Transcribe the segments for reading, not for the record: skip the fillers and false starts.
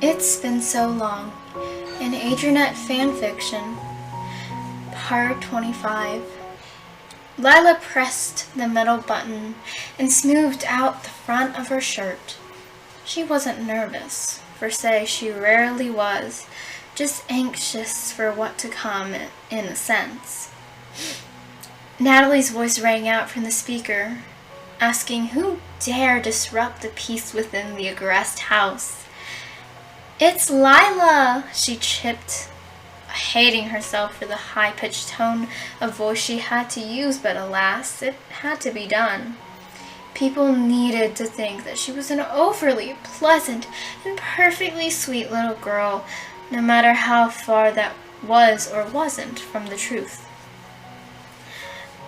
It's been so long. In Adrientte Fanfiction, Part 25. Lila pressed the metal button and smoothed out the front of her shirt. She wasn't nervous, per se she rarely was, just anxious for what to come in a sense. Natalie's voice rang out from the speaker, asking who dare disrupt the peace within the aggressed house. "It's Lila," she chipped, hating herself for the high-pitched tone of voice she had to use, but alas, it had to be done. People needed to think that she was an overly pleasant and perfectly sweet little girl, no matter how far that was or wasn't from the truth.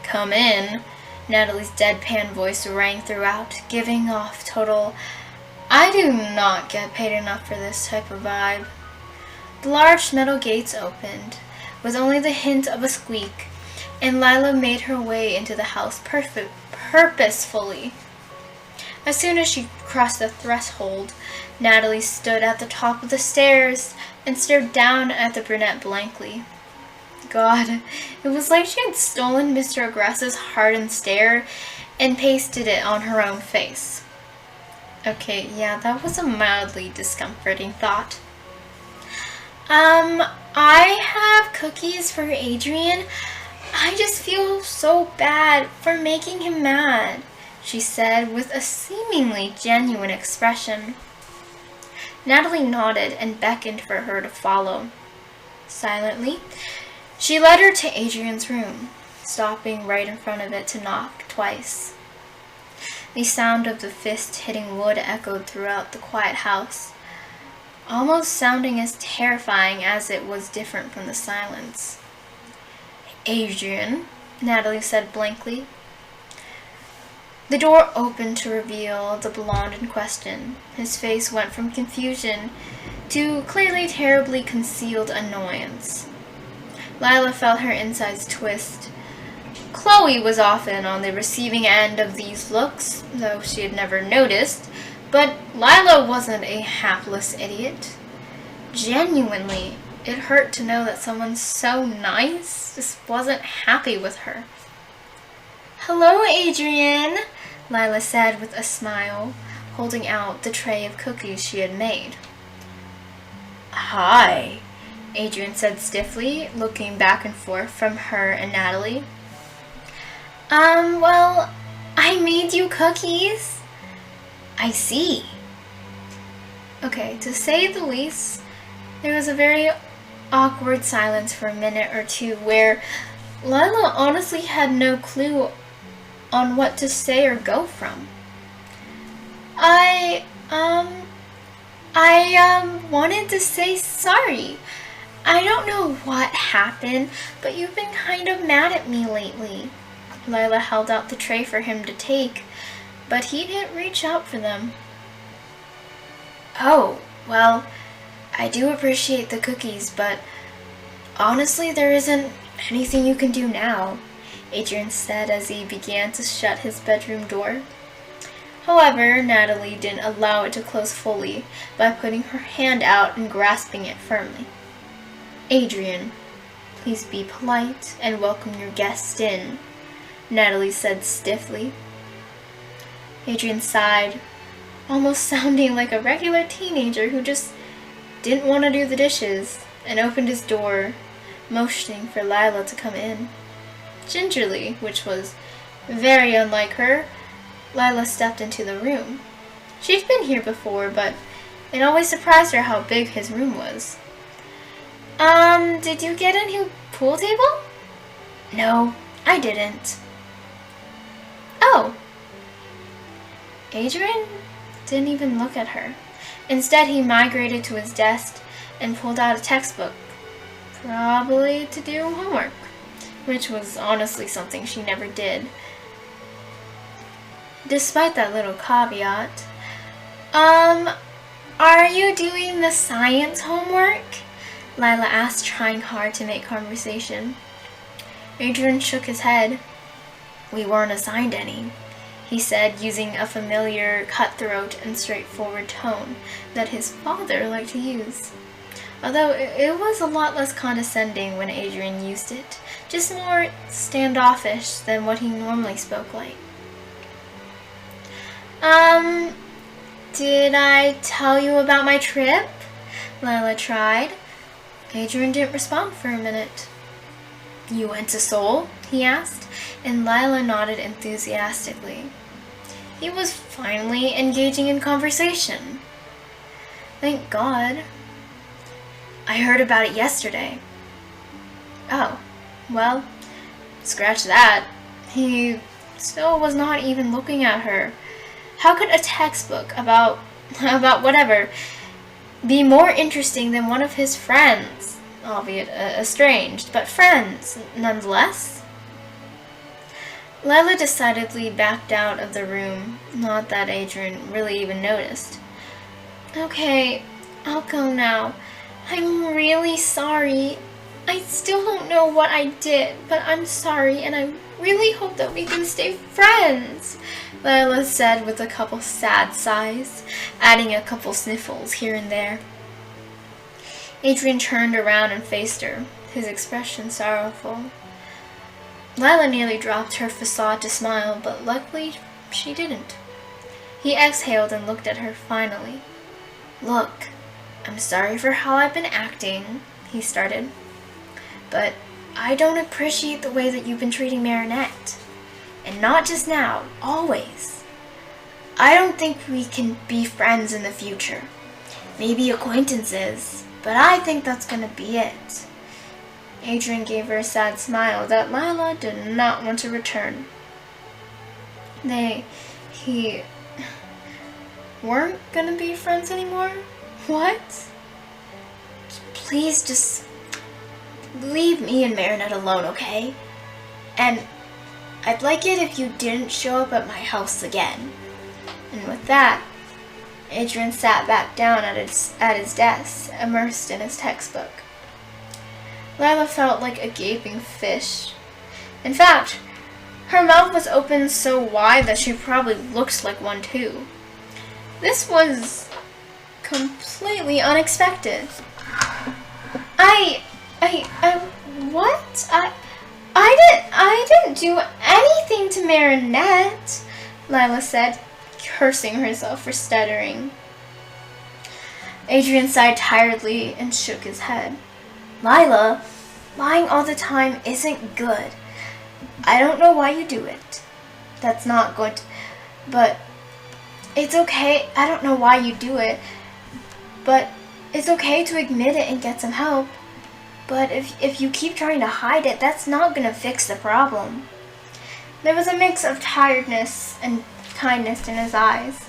"Come in," Natalie's deadpan voice rang throughout, giving off total "I do not get paid enough for this" type of vibe. The large metal gates opened, with only the hint of a squeak, and Lila made her way into the house purposefully. As soon as she crossed the threshold, Natalie stood at the top of the stairs and stared down at the brunette blankly. God, it was like she had stolen Mr. Aggressive's hardened stare and pasted it on her own face. Okay, yeah, that was a mildly discomforting thought. I have cookies for Adrien. I just feel so bad for making him mad," she said with a seemingly genuine expression. Natalie nodded and beckoned for her to follow. Silently, she led her to Adrien's room, stopping right in front of it to knock twice. The sound of the fist hitting wood echoed throughout the quiet house, almost sounding as terrifying as it was different from the silence. "Adrien," Natalie said blankly. The door opened to reveal the blonde in question. His face went from confusion to clearly terribly concealed annoyance. Lila felt her insides twist. Chloe was often on the receiving end of these looks, though she had never noticed, but Lila wasn't a hapless idiot. Genuinely, it hurt to know that someone so nice just wasn't happy with her. "Hello, Adrien," Lila said with a smile, holding out the tray of cookies she had made. "Hi," Adrien said stiffly, looking back and forth from her and Natalie. Well, I made you cookies." "I see." Okay, to say the least, there was a very awkward silence for a minute or two where Lila honestly had no clue on what to say or go from. I wanted to say sorry. I don't know what happened, but you've been kind of mad at me lately." Lila held out the tray for him to take, but he didn't reach out for them. "Oh, well, I do appreciate the cookies, but honestly there isn't anything you can do now," Adrien said as he began to shut his bedroom door. However, Natalie didn't allow it to close fully by putting her hand out and grasping it firmly. "Adrien, please be polite and welcome your guests in," Natalie said stiffly. Adrien sighed, almost sounding like a regular teenager who just didn't want to do the dishes, and opened his door, motioning for Lila to come in. Gingerly, which was very unlike her, Lila stepped into the room. She'd been here before, but it always surprised her how big his room was. Did you get a new pool table?" "No, I didn't." "Oh." Adrien didn't even look at her. Instead, he migrated to his desk and pulled out a textbook, probably to do homework, which was honestly something she never did. Despite that little caveat, "Are you doing the science homework?" Lila asked, trying hard to make conversation. Adrien shook his head. "We weren't assigned any. he said, using a familiar, cutthroat and straightforward tone that his father liked to use. Although it was a lot less condescending when Adrien used it, just more standoffish than what he normally spoke like. Did I tell you about my trip? Lila tried. Adrien didn't respond for a minute. You went to Seoul? He asked, and Lila nodded enthusiastically. He was finally engaging in conversation. Thank God. I heard about it yesterday. Oh, well, scratch that. He still was not even looking at her. How could a textbook about whatever be more interesting than one of his friends, albeit estranged, but friends nonetheless? Lila decidedly backed out of the room, not that Adrien really even noticed. Okay, I'll go now. I'm really sorry. I still don't know what I did, but I'm sorry, and I really hope that we can stay friends, Lila said with a couple sad sighs, adding a couple sniffles here and there. Adrien turned around and faced her, his expression sorrowful. Lila nearly dropped her facade to smile, but luckily she didn't. He exhaled and looked at her finally. Look, I'm sorry for how I've been acting, he started, but I don't appreciate the way that you've been treating Marinette. And not just now, always. I don't think we can be friends in the future. Maybe acquaintances, but I think that's gonna be it. Adrien gave her a sad smile that Lila did not want to return. He weren't gonna be friends anymore? What? Please just leave me and Marinette alone, okay? And I'd like it if you didn't show up at my house again. And with that, Adrien sat back down at his desk, immersed in his textbook. Lila felt like a gaping fish. In fact, her mouth was open so wide that she probably looked like one too. This was completely unexpected. What? I didn't do anything to Marinette, Lila said, cursing herself for stuttering. Adrien sighed tiredly and shook his head. Lila, lying all the time isn't good. I don't know why you do it. That's not good. But it's okay. I don't know why you do it. But it's okay to admit it and get some help. But if you keep trying to hide it, that's not going to fix the problem. There was a mix of tiredness and kindness in his eyes,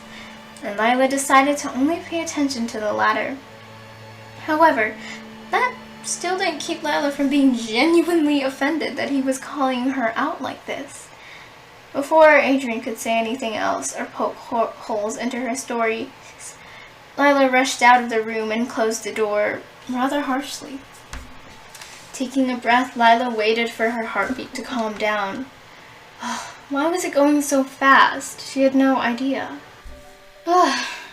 and Lila decided to only pay attention to the latter. However, that still didn't keep Lila from being genuinely offended that he was calling her out like this. Before Adrien could say anything else or poke holes into her story, Lila rushed out of the room and closed the door rather harshly. Taking a breath, Lila waited for her heartbeat to calm down. Why was it going so fast? She had no idea.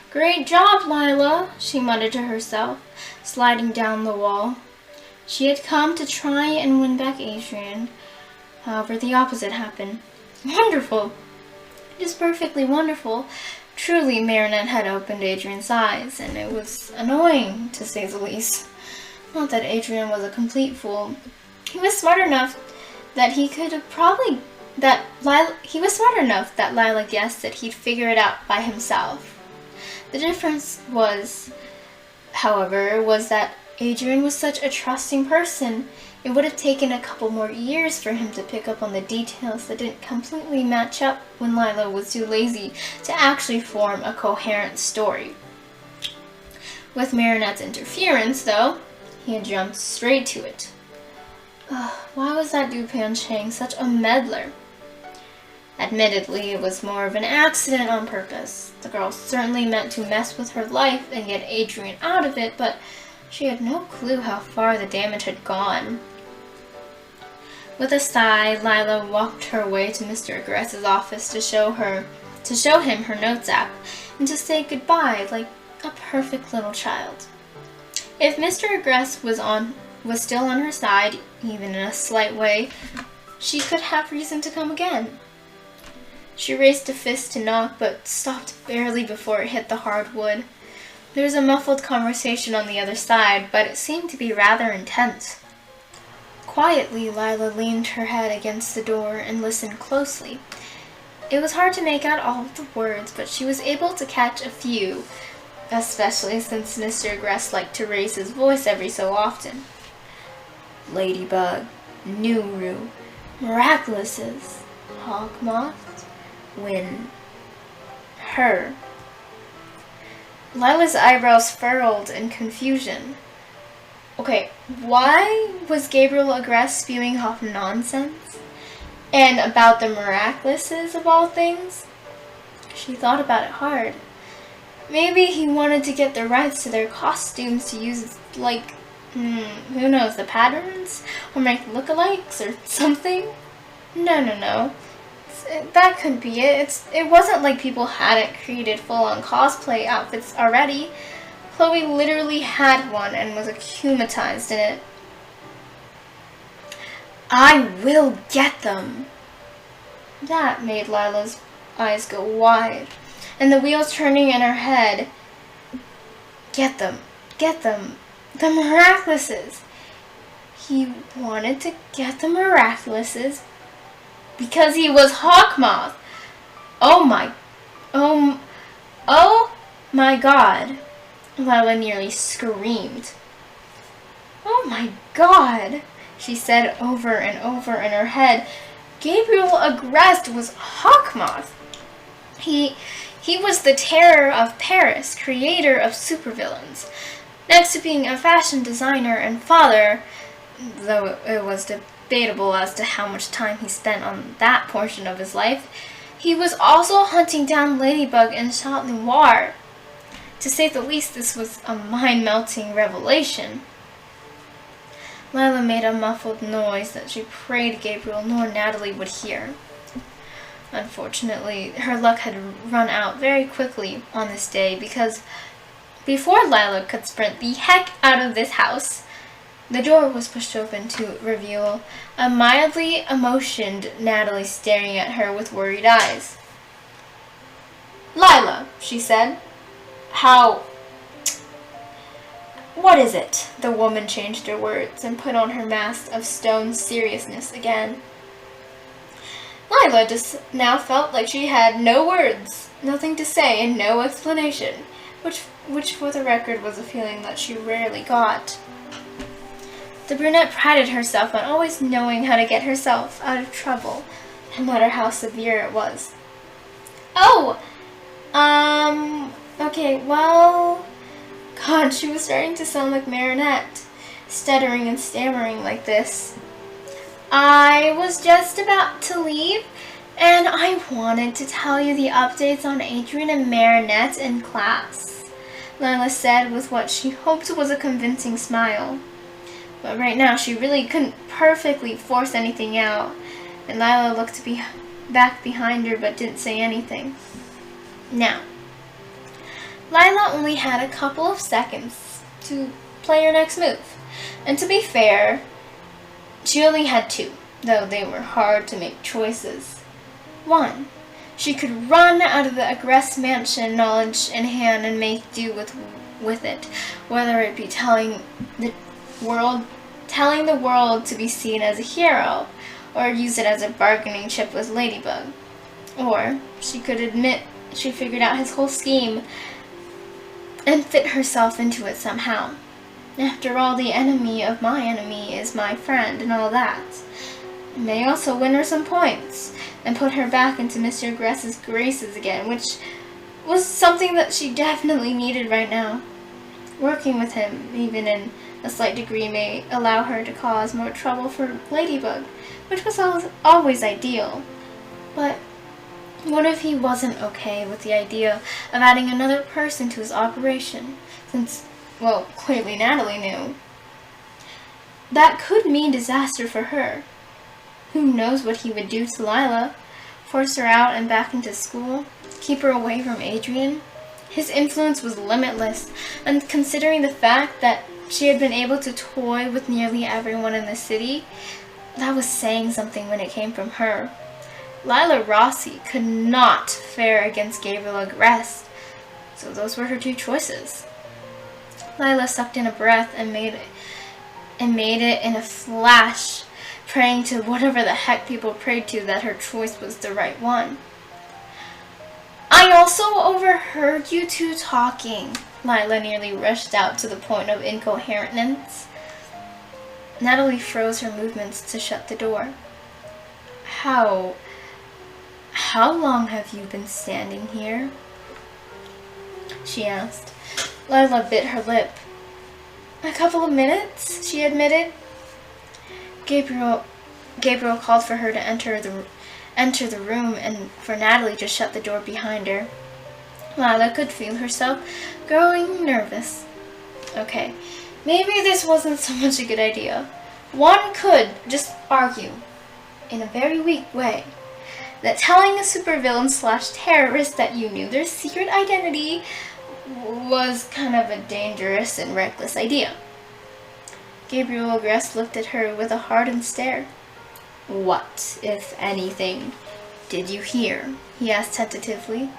Great job, Lila, she muttered to herself, sliding down the wall. She had come to try and win back Adrien. However, the opposite happened. Wonderful! It is perfectly wonderful. Truly, Marinette had opened Adrien's eyes, and it was annoying, to say the least. Not that Adrien was a complete fool. He was smart enough that Lila guessed that he'd figure it out by himself. The difference was, however, that Adrien was such a trusting person. It would have taken a couple more years for him to pick up on the details that didn't completely match up when Lila was too lazy to actually form a coherent story. With Marinette's interference, though, he had jumped straight to it. Why was that Dupan Chang such a meddler? Admittedly, it was more of an accident on purpose. The girl certainly meant to mess with her life and get Adrien out of it, but she had no clue how far the damage had gone. With a sigh, Lila walked her way to Mr. Aggress's office to show her to show him her notes app, and to say goodbye like a perfect little child. If Mr. Agrest was still on her side, even in a slight way, she could have reason to come again. She raised a fist to knock, but stopped barely before it hit the hard wood. There was a muffled conversation on the other side, but it seemed to be rather intense. Quietly, Lila leaned her head against the door and listened closely. It was hard to make out all of the words, but she was able to catch a few, especially since Mr. Agrest liked to raise his voice every so often. Ladybug, Nuru, Miraculouses, Hawkmoth, Win, her. Lila's eyebrows furrowed in confusion. Okay, why was Gabriel Agrest spewing off nonsense? And about the Miraculouses of all things? She thought about it hard. Maybe he wanted to get the rights to their costumes to use, like, who knows, the patterns? Or make lookalikes or something? No. That couldn't be it. It wasn't like people hadn't created full-on cosplay outfits already. Chloe literally had one and was akumatized in it. I will get them! That made Lila's eyes go wide, and the wheels turning in her head. Get them, the Miraculouses! He wanted to get the Miraculouses because he was Hawkmoth. Oh my god. Lila nearly screamed. Oh my god, she said over and over in her head. Gabriel Agrest was Hawkmoth. He was the terror of Paris, creator of supervillains. Next to being a fashion designer and father, though it was debatable as to how much time he spent on that portion of his life, he was also hunting down Ladybug and Chat Noir. To say the least, this was a mind-melting revelation. Lila made a muffled noise that she prayed Gabriel nor Natalie would hear. Unfortunately, her luck had run out very quickly on this day because before Lila could sprint the heck out of this house, the door was pushed open to reveal a mildly emotioned Natalie staring at her with worried eyes. Lila, she said. What is it? The woman changed her words and put on her mask of stone seriousness again. Lila just now felt like she had no words, nothing to say, and no explanation, which for the record was a feeling that she rarely got. The brunette prided herself on always knowing how to get herself out of trouble, no matter how severe it was. Okay, well... God, she was starting to sound like Marinette, stuttering and stammering like this. I was just about to leave, and I wanted to tell you the updates on Adrien and Marinette in class, Lila said with what she hoped was a convincing smile. But right now she really couldn't perfectly force anything out, and Lila looked back behind her but didn't say anything. Now, Lila only had a couple of seconds to play her next move, and to be fair, she only had two, though they were hard to make choices. One, she could run out of the Agrest mansion, knowledge in hand, and make do with it, whether it be telling the world to be seen as a hero, or use it as a bargaining chip with Ladybug. Or she could admit she figured out his whole scheme and fit herself into it somehow. After all, the enemy of my enemy is my friend and all that. It may also win her some points and put her back into Mr. Agrest's graces again, which was something that she definitely needed right now. Working with him, even in a slight degree, may allow her to cause more trouble for Ladybug, which was always ideal. But what if he wasn't okay with the idea of adding another person to his operation, since, well, clearly Natalie knew? That could mean disaster for her. Who knows what he would do to Lila? Force her out and back into school? keep her away from Adrien. His influence was limitless, and considering the fact that she had been able to toy with nearly everyone in the city, that was saying something when it came from her. Lila Rossi could not fare against Gabriel Agreste, so those were her two choices. Lila sucked in a breath and made it in a flash, praying to whatever the heck people prayed to that her choice was the right one. I also overheard you two talking. Lila nearly rushed out to the point of incoherence. Natalie froze her movements to shut the door. How long have you been standing here? She asked. Lila bit her lip. A couple of minutes, she admitted. Gabriel called for her to enter the room and for Natalie to shut the door behind her. Lila could feel herself growing nervous. Okay, maybe this wasn't so much a good idea. One could just argue, in a very weak way, that telling a supervillain / terrorist that you knew their secret identity was kind of a dangerous and reckless idea. Gabriel Agreste looked at her with a hardened stare. What, if anything, did you hear? He asked tentatively.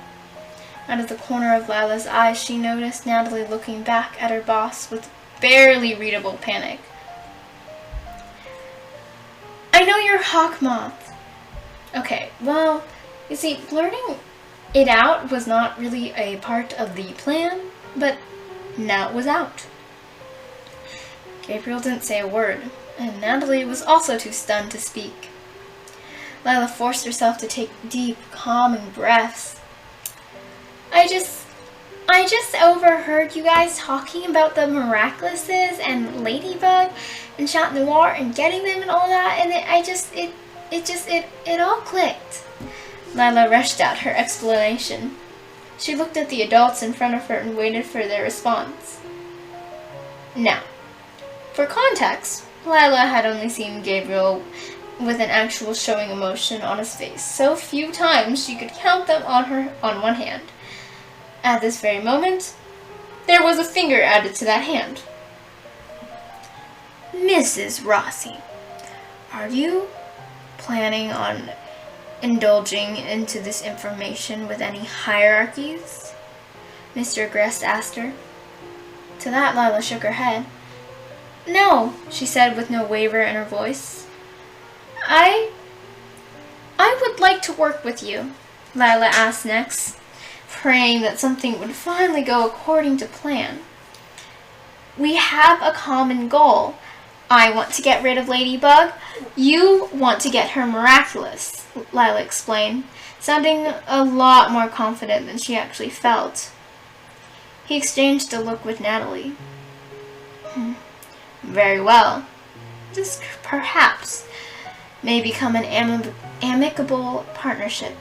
Out of the corner of Lila's eyes, she noticed Natalie looking back at her boss with barely readable panic. I know you're Hawkmoth. Okay, well, you see, blurting it out was not really a part of the plan, but now it was out. Gabriel didn't say a word, and Natalie was also too stunned to speak. Lila forced herself to take deep, calming breaths. I just overheard you guys talking about the Miraculouses and Ladybug and Chat Noir and getting them and all that, and it all clicked. Lila rushed out her explanation. She looked at the adults in front of her and waited for their response. Now, for context, Lila had only seen Gabriel with an actual showing emotion on his face so few times she could count them on one hand. At this very moment, there was a finger added to that hand. Mrs. Rossi, are you planning on indulging into this information with any hierarchies? Mr. Agreste asked her. To that, Lila shook her head. No, she said with no waver in her voice. I would like to work with you, Lila asked next, praying that something would finally go according to plan. We have a common goal. I want to get rid of Ladybug. You want to get her miraculous, Lila explained, sounding a lot more confident than she actually felt. He exchanged a look with Natalie. Very well. This perhaps may become an amicable partnership.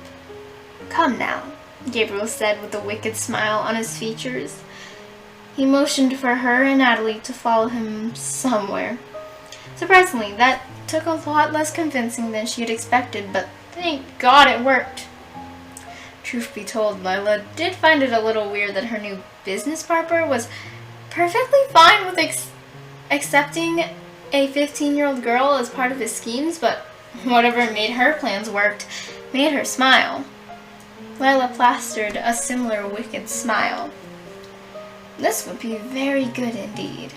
Come now, Gabriel said with a wicked smile on his features. He motioned for her and Natalie to follow him somewhere. Surprisingly, that took a lot less convincing than she had expected, but thank God it worked. Truth be told, Lila did find it a little weird that her new business partner was perfectly fine with accepting a 15-year-old girl as part of his schemes, but whatever made her plans worked made her smile. Lila plastered a similar wicked smile. This would be very good indeed.